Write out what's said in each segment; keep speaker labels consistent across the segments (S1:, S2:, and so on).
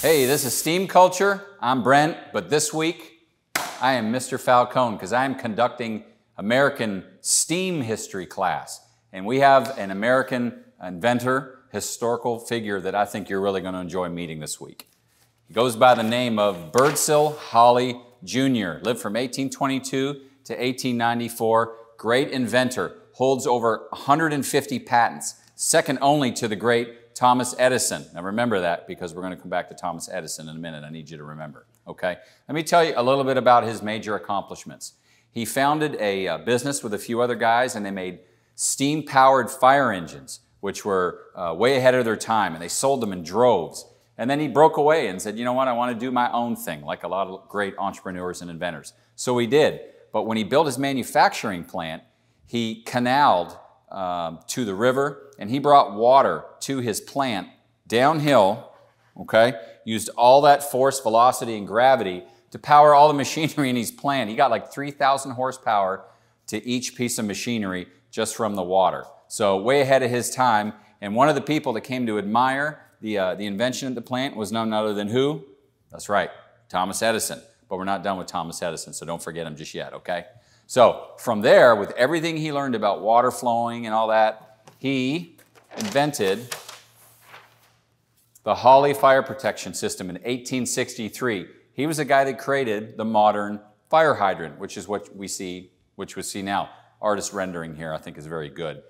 S1: Hey, this is Steam Culture. I'm Brent, but this week I am Mr. Falcone because I am conducting American STEAM history class. And we have an American inventor, historical figure that I think you're really going to enjoy meeting this week. He goes by the name of Birdsville Holley Jr. Lived from 1822 to 1894. Great inventor. Holds over 150 patents. Second only to the great Thomas Edison. Now remember that because we're going to come back to Thomas Edison in a minute. I need you to remember, okay? Let me tell you a little bit about his major accomplishments. He founded a business with a few other guys, and they made steam-powered fire engines, which were way ahead of their time, and they sold them in droves. And then he broke away and said, you know what, I want to do my own thing, like a lot of great entrepreneurs and inventors. So he did. But when he built his manufacturing plant, he canaled to the river, and he brought water to his plant downhill, okay? Used all that force, velocity, and gravity to power all the machinery in his plant. He got like 3,000 horsepower to each piece of machinery just from the water. So way ahead of his time, and one of the people that came to admire the invention at the plant was none other than who? That's right, Thomas Edison. But we're not done with Thomas Edison, so don't forget him just yet, okay? So from there, with everything he learned about water flowing and all that, he invented the Holley fire protection system in 1863. He was the guy that created the modern fire hydrant, which is what we see now. Artist rendering here, I think, is very good.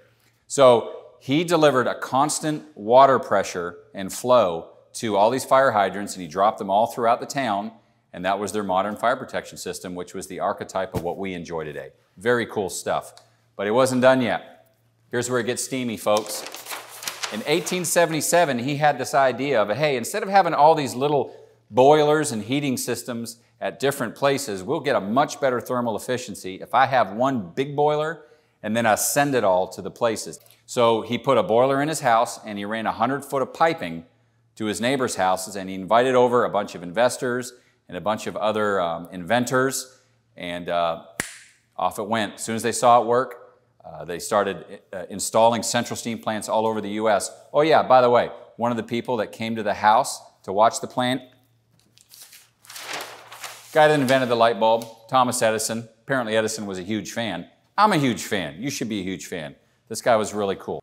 S1: So he delivered a constant water pressure and flow to all these fire hydrants, and he dropped them all throughout the town, and that was their modern fire protection system, which was the archetype of what we enjoy today. Very cool stuff. But he wasn't done yet. Here's where it gets steamy, folks. In 1877, he had this idea of, hey, instead of having all these little boilers and heating systems at different places, we'll get a much better thermal efficiency if I have one big boiler and then I send it all to the places. So he put a boiler in his house, and he ran 100 foot of piping to his neighbors' houses, and he invited over a bunch of investors and a bunch of other inventors, and off it went. As soon as they saw it work, they started installing central steam plants all over the U.S. Oh yeah, by the way, one of the people that came to the house to watch the plant, guy that invented the light bulb, Thomas Edison. Apparently Edison was a huge fan. I'm a huge fan. You should be a huge fan. This guy was really cool.